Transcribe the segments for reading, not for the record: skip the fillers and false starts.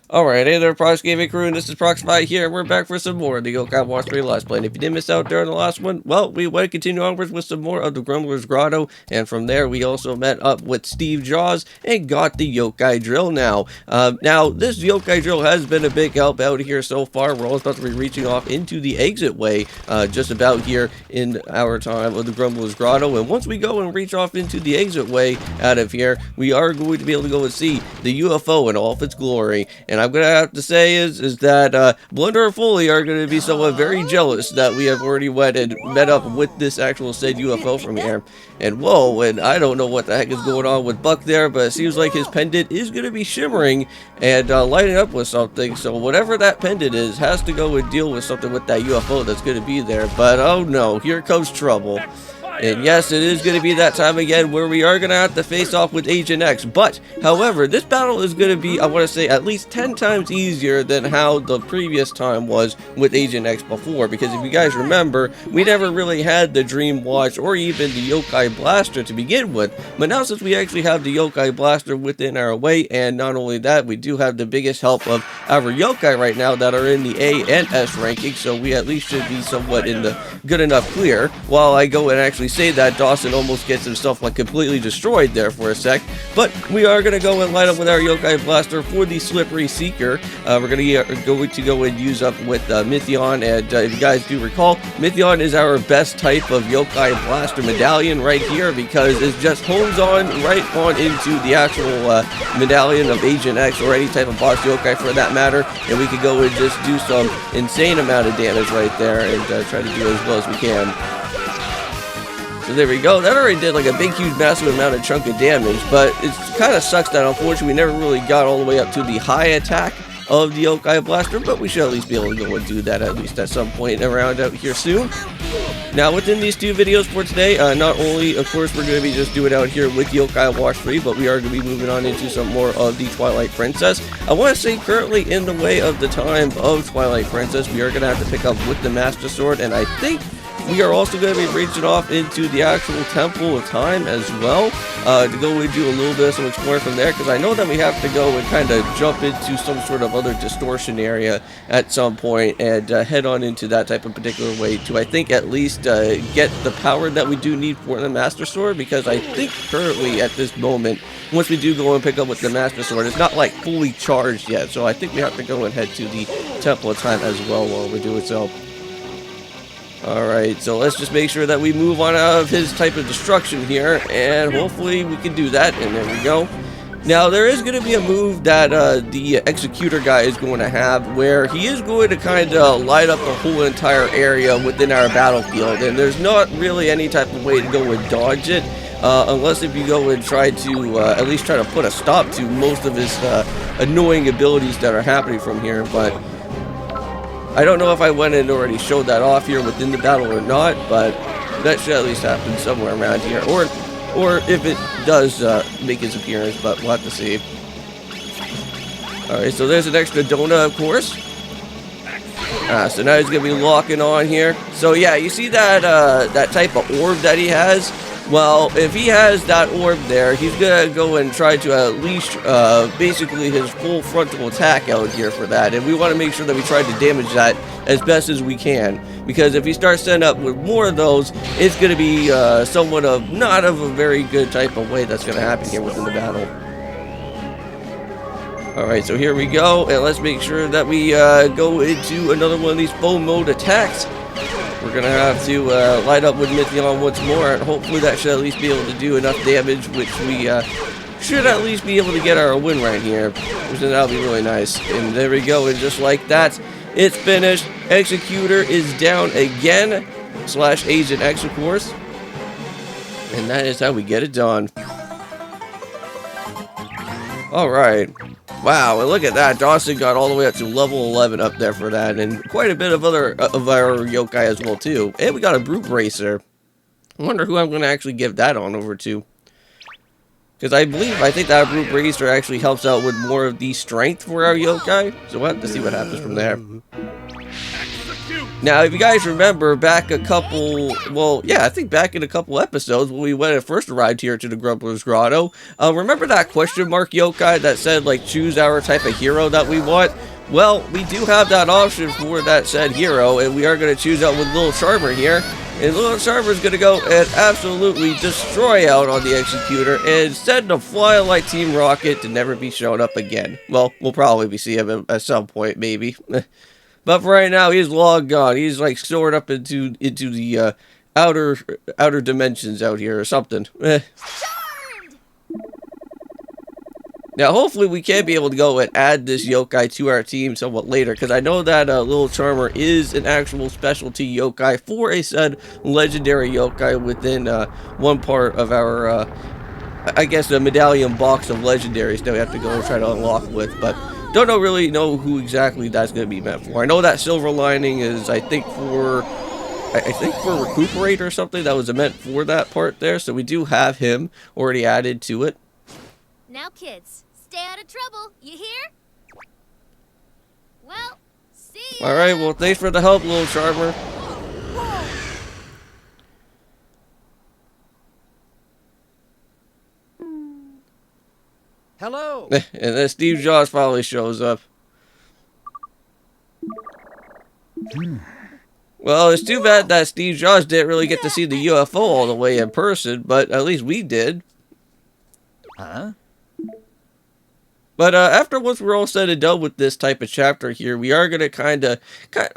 Alright, hey there, Prox Gaming Crew, and this is Proxify here, and we're back for some more of the Yokai Watch 3 Let's Play. And if you did miss out during the last one, well, we want to continue onwards with some more of the Grumbler's Grotto, and from there we also met up with Steve Jaws and got the Yokai Drill now. Now, this Yokai Drill has been a big help out here so far. We're almost about to be reaching off into the exit way, just about here in our time of the Grumbler's Grotto, and once we go and reach off into the exit way out of here, we are going to be able to go and see the UFO in all of its glory. And I'm gonna have to say is that Blunder and Foley are gonna be somewhat very jealous that we have already went and met up with this actual said UFO from here. And whoa, and I don't know what the heck is going on with Buck there, but it seems like his pendant is gonna be shimmering and lighting up with something. So whatever that pendant is has to go and deal with something with that UFO that's gonna be there. But oh no, here comes trouble. And yes, it is going to be that time again where we are going to have to face off with Agent X. But, however, this battle is going to be, I want to say, at least 10 times easier than how the previous time was with Agent X before. Because if you guys remember, we never really had the Dream Watch or even the Yokai Blaster to begin with. But now since we actually have the Yokai Blaster within our way, and not only that, we do have the biggest help of our Yokai right now that are in the A and S ranking. So we at least should be somewhat in the good enough clear. While I go and actually say that Dawson almost gets himself like completely destroyed there for a sec, but we are going to go and light up with our Yokai Blaster for the Slippery Seeker. We're going to go and use up with Mythion, and if you guys do recall, Mythion is our best type of Yokai Blaster medallion right here because it just hones on right on into the actual medallion of Agent X or any type of boss Yokai for that matter, and we could go and just do some insane amount of damage right there and try to do as well as we can. So there we go. That already did like a big, huge, massive amount of chunk of damage, but it kind of sucks that unfortunately we never really got all the way up to the high attack of the Yokai Blaster, but we should at least be able to go and do that at least at some point around out here soon. Now, within these two videos for today, not only, of course, we're going to be just doing out here with Yokai Watch 3, but we are going to be moving on into some more of the Twilight Princess. I want to say currently in the way of the time of Twilight Princess, we are going to have to pick up with the Master Sword, and I think we are also going to be reaching off into the actual Temple of Time as well, to go and do a little bit of some exploring from there, because I know that we have to go and kind of jump into some sort of other distortion area at some point and head on into that type of particular way to, I think, at least get the power that we do need for the Master Sword, because I think currently at this moment, once we do go and pick up with the Master Sword, it's not like fully charged yet, so I think we have to go and head to the Temple of Time as well while we do it. So alright, so let's just make sure that we move on out of his type of destruction here, and hopefully we can do that, and there we go. Now, there is going to be a move that the Executor guy is going to have, where he is going to kind of light up the whole entire area within our battlefield, and there's not really any type of way to go and dodge it, unless if you go and try to at least try to put a stop to most of his annoying abilities that are happening from here, but I don't know if I went and already showed that off here within the battle or not, but that should at least happen somewhere around here. Or if it does make its appearance, but we'll have to see. Alright, so there's an extra donut, of course. So now he's going to be locking on here. So yeah, you see that, that type of orb that he has? Well, if he has that orb there, he's going to go and try to unleash basically his full frontal attack out here for that. And we want to make sure that we try to damage that as best as we can. Because if he starts setting up with more of those, it's going to be somewhat of not of a very good type of way that's going to happen here within the battle. Alright, so here we go. And let's make sure that we go into another one of these foam mode attacks. We're going to have to light up with Mythion once more, and hopefully that should at least be able to do enough damage, which we should at least be able to get our win right here, which that'll be really nice. And there we go, and just like that, it's finished. Executor is down again, / Agent X, of course. And that is how we get it done. Alright. Wow, and look at that. Dawson got all the way up to level 11 up there for that, and quite a bit of other of our yokai as well too. And we got a Brute Bracer. I wonder who I'm going to actually give that on over to. Because I think that Brute Bracer actually helps out with more of the strength for our yokai. So we'll have to see what happens from there. Now, if you guys remember back a couple, well, yeah, I think back in a couple episodes when we went and first arrived here to the Grumbler's Grotto, remember that question mark yokai that said, like, choose our type of hero that we want? Well, we do have that option for that said hero, and we are going to choose out with Little Charmer here. And Little Charmer is going to go and absolutely destroy out on the Executor and send a fly like Team Rocket to never be shown up again. Well, we'll probably be seeing him at some point, maybe. But for right now, he's long gone. He's like soared up into the outer dimensions out here or something. Now, hopefully, we can be able to go and add this yokai to our team somewhat later, because I know that Little Charmer is an actual specialty yokai for a said legendary yokai within one part of our, I guess, the medallion box of legendaries that we have to go and try to unlock with, but don't really know who exactly that's going to be meant for. I know that Silver Lining is, I think for Recuperate or something that was meant for that part there, so we do have him already added to it. Now, kids, stay out of trouble, you hear? Well, see ya. Alright, well, thanks for the help, Little Charmer. Hello. And then Steve Jobs finally shows up. Well, it's too bad that Steve Jobs didn't really get to see the UFO all the way in person, but at least we did. Huh? But after once we're all said and done with this type of chapter here, we are going to kind of,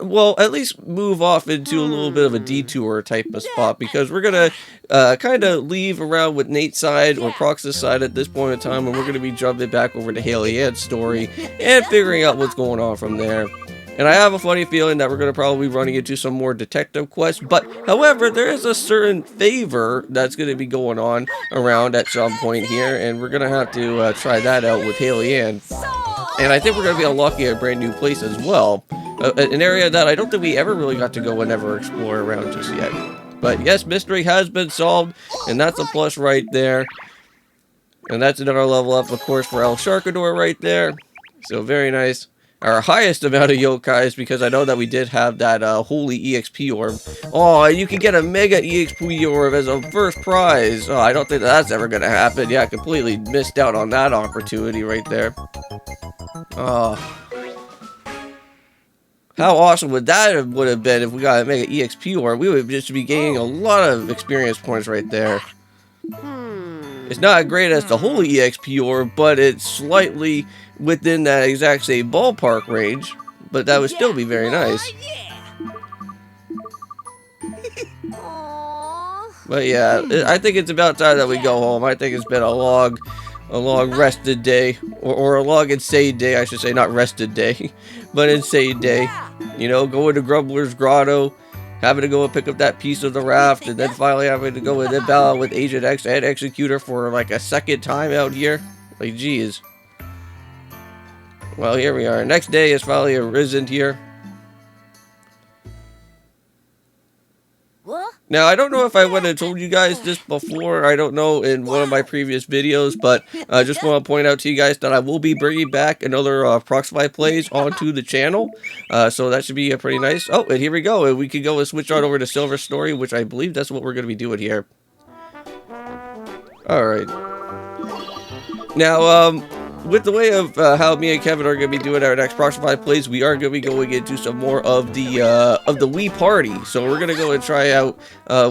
well, at least move off into a little bit of a detour type of spot, because we're going to kind of leave around with Nate's side or Prox's side at this point in time, and we're going to be jumping back over to Haley Ann's story and figuring out what's going on from there. And I have a funny feeling that we're going to probably be running into some more detective quests. But, however, there is a certain favor that's going to be going on around at some point here. And we're going to have to try that out with Haley Ann. And I think we're going to be unlocking a brand new place as well. An area that I don't think we ever really got to go and ever explore around just yet. But, yes, mystery has been solved. And that's a plus right there. And that's another level up, of course, for El Sharkador right there. So, very nice. Our highest amount of yokais, because I know that we did have that holy EXP orb. Oh, you can get a mega EXP orb as a first prize. Oh, I don't think that's ever going to happen. Yeah, I completely missed out on that opportunity right there. Oh. How awesome would that would have been if we got a mega EXP orb? We would just be gaining a lot of experience points right there. It's not as great as the holy EXP orb, but it's slightly within that exact same ballpark range, but that would still be very nice. But yeah, I think it's about time that we go home. I think it's been a long rested day, or a long insane day, I should say, not rested day, but insane day. You know, going to Grumbler's Grotto, having to go and pick up that piece of the raft, and then finally having to go and then battle with Agent X and Executor for like a second time out here. Like, geez. Well, here we are. Next day is finally arisen here. What? Now, I don't know if I went and told you guys this before. I don't know in one of my previous videos, but I just want to point out to you guys that I will be bringing back another Proxify plays onto the channel. So that should be pretty nice. Oh, and here we go. And we can go and switch on over to Silver Story, which I believe that's what we're going to be doing here. Alright. Now, with the way of how me and Kevin are going to be doing our next Proxify plays, we are going to be going into some more of the Wii Party. So we're going to go and try out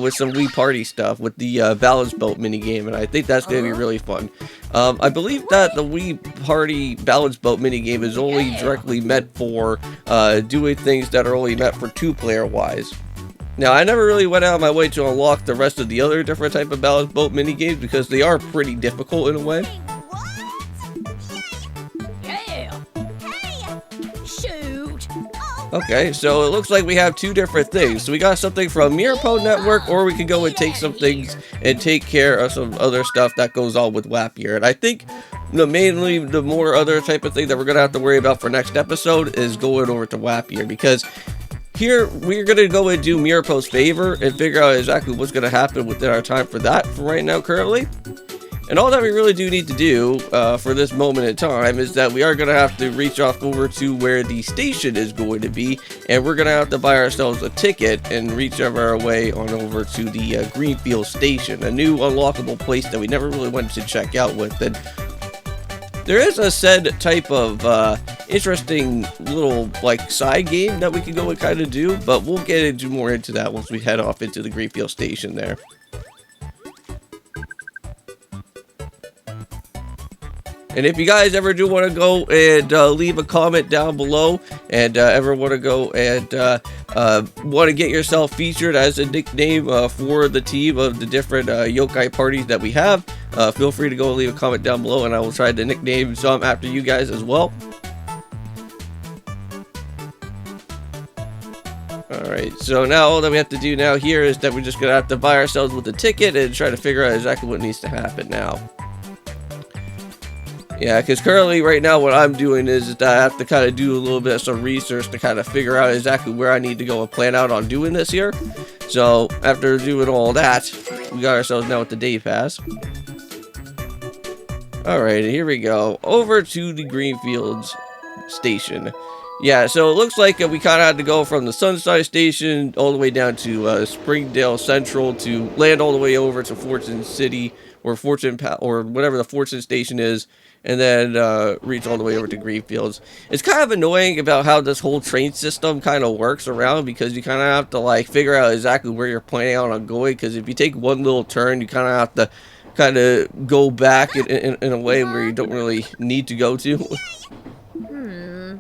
with some Wii Party stuff with the balance boat minigame, and I think that's going to be really fun. I believe that the Wii Party balance boat minigame is only directly meant for doing things that are only meant for two-player wise. Now, I never really went out of my way to unlock the rest of the other different type of balance boat minigames because they are pretty difficult in a way. Okay, so it looks like we have two different things. So we got something from Mirapod Network, or we can go and take some things and take care of some other stuff that goes on with Wapier. And I think mainly the more other type of thing that we're going to have to worry about for next episode is going over to Wapier, because here we're going to go and do Mirapod's favor and figure out exactly what's going to happen within our time for that for right now currently. And all that we really do need to do for this moment in time is that we are going to have to reach off over to where the station is going to be, and we're going to have to buy ourselves a ticket and reach our way on over to the Greenfield station, a new unlockable place that we never really went to check out with. And there is a said type of interesting little like side game that we can go and kind of do, but we'll get into more into that once we head off into the Greenfield station there. And if you guys ever do want to go and leave a comment down below, and ever want to go and want to get yourself featured as a nickname for the team of the different yokai parties that we have, feel free to go and leave a comment down below, and I will try to nickname some after you guys as well. Alright, so now all that we have to do now here is that we're just going to have to buy ourselves with a ticket and try to figure out exactly what needs to happen now. Yeah, because currently right now what I'm doing is that I have to kind of do a little bit of some research to kind of figure out exactly where I need to go and plan out on doing this here. So after doing all that, we got ourselves now with the day pass. Alright, here we go. Over to the Greenfields station. Yeah, so it looks like we kind of had to go from the Sunside station all the way down to Springdale Central to land all the way over to Fortune City or or whatever the Fortune station is, and then reach all the way over to Greenfields. It's kind of annoying about how this whole train system kind of works around, because you kind of have to like figure out exactly where you're planning on going, because if you take one little turn, you kind of have to kind of go back in a way where you don't really need to go to.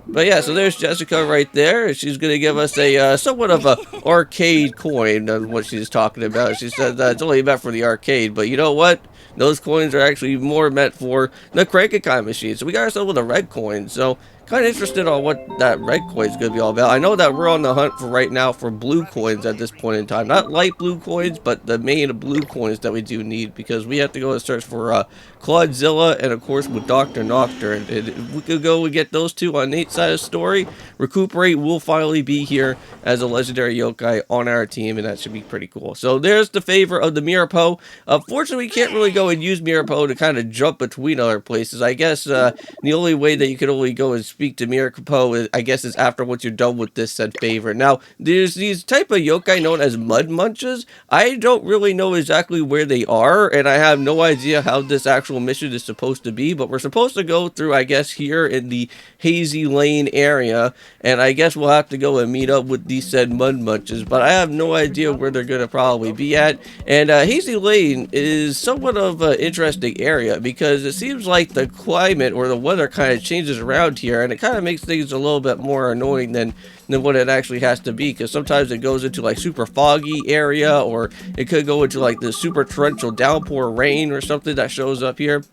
But yeah, so there's Jessica right there. She's going to give us a somewhat of a arcade coin on what she's talking about. She said that it's only meant for the arcade, but you know what? Those coins are actually more meant for the crank-a-kind machine. So we got ourselves with a red coin. So kind of interested on what that red coin is going to be all about. I know that we're on the hunt for right now for blue coins at this point in time. Not light blue coins, but the main blue coins that we do need, because we have to go and search for Claudzilla and of course with Dr. Nocturne. And if we could go and get those two on Nate's side of the story, Recuperate will finally be here as a legendary yokai on our team, and that should be pretty cool. So there's the favor of the Mirapo. Unfortunately, we can't really go and use Mirapo to kind of jump between other places. I guess the only way that you can only go and speak to Mirapo, I guess, is after once you're done with this said favor. Now, there's these type of yokai known as mud munches. I don't really know exactly where they are, and I have no idea how this actual mission is supposed to be, but we're supposed to go through, I guess, here in the Hazy Lane area, and I guess we'll have to go and meet up with these said mud munches, but I have no idea where they're going to probably be at. And Hazy Lane is somewhat of an interesting area, because it seems like the climate or the weather kind of changes around here, and it kind of makes things a little bit more annoying than what it actually has to be, because sometimes it goes into like super foggy area, or it could go into like the super torrential downpour rain or something that shows up here.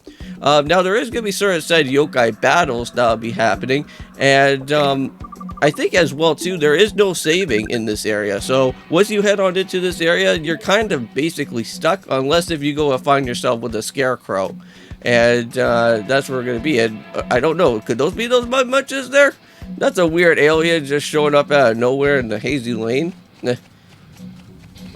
Now there is going to be certain said yokai battles that will be happening, and I think as well too, there is no saving in this area. So once you head on into this area, you're kind of basically stuck, unless if you go and find yourself with a scarecrow. And that's where we're going to be. And I don't know, could those be those mud munches there? That's a weird alien just showing up out of nowhere in the Hazy Lane.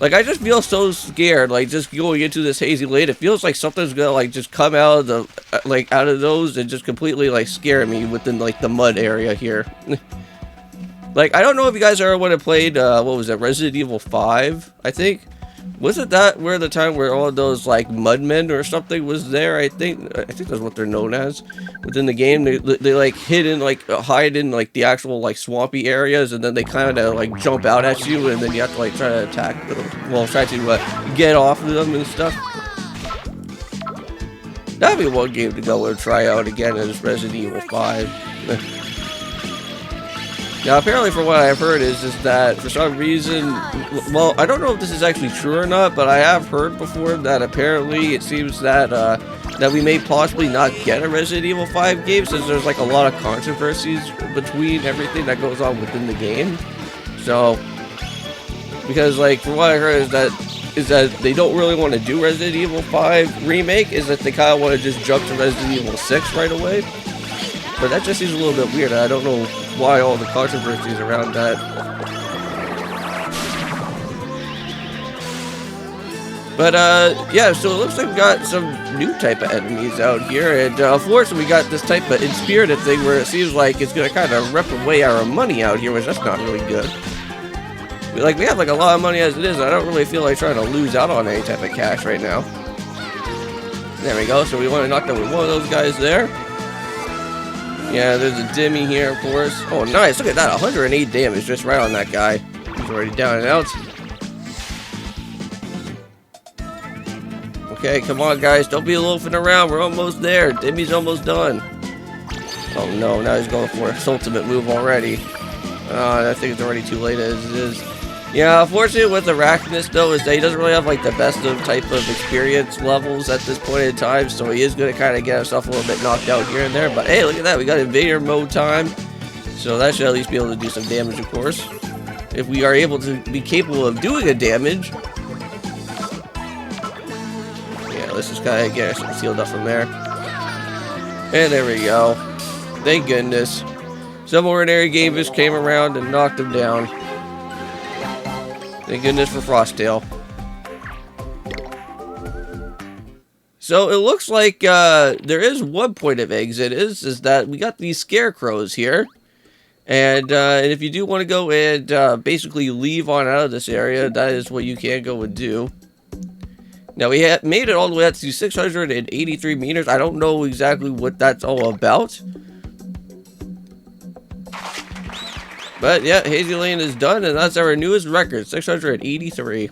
Like, I just feel so scared, like, just going into this Hazy Lane. It feels like something's gonna, like, just come out of the, like, out of those and just completely, like, scare me within, like, the mud area here. Like, I don't know if you guys ever would have played, what was it, Resident Evil 5, I think? Wasn't that where the time where all those, like, mudmen or something was there? I think that's what they're known as within the game. They like, hide in, like, the actual, like, swampy areas, and then they kind of, like, jump out at you, and then you have to, like, try to attack them. Well, try to, get off of them and stuff. That'd be one game to go and try out again as Resident Evil 5. Now, apparently, from what I've heard, is that for some reason, well, I don't know if this is actually true or not, but I have heard before that apparently it seems that that we may possibly not get a Resident Evil 5 game, since there's like a lot of controversies between everything that goes on within the game. So, because like from what I heard is that they don't really want to do Resident Evil 5 remake, is that they kind of want to just jump to Resident Evil 6 right away. But that just seems a little bit weird. I don't know why all the controversies around that. But, yeah, so it looks like we got some new type of enemies out here, and, unfortunately, we got this type of inspirited thing where it seems like it's gonna kind of rip away our money out here, which that's not really good. Like, we have, like, a lot of money as it is, and I don't really feel like trying to lose out on any type of cash right now. There we go, so we want to knock down one of those guys there. Yeah, there's a Dimmy here, of course. Oh, nice, look at that, 108 damage just right on that guy. He's already down and out. Okay, come on, guys. Don't be loafing around. We're almost there. Dimmy's almost done. Oh, no. Now he's going for his ultimate move already. I think it's already too late as it is. Yeah, unfortunately with Arachnus, though, is that he doesn't really have, like, the best of type of experience levels at this point in time, so he is going to kind of get himself a little bit knocked out here and there. But, hey, look at that. We got Invader mode time. So that should at least be able to do some damage, of course. If we are able to be capable of doing a damage. Let's just kind of get ourselves sealed up from there. And there we go. Thank goodness. Some ordinary game just came around and knocked him down. Thank goodness for Frosttail. So it looks like there is one point of exit is that we got these scarecrows here. And if you do want to go and basically leave on out of this area, that is what you can go and do. Now, we made it all the way up to 683 meters. I don't know exactly what that's all about. But, yeah, Hazy Lane is done, and that's our newest record, 683.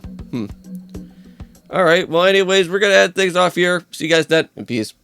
Alright, well, anyways, we're going to end things off here. See you guys then, and peace.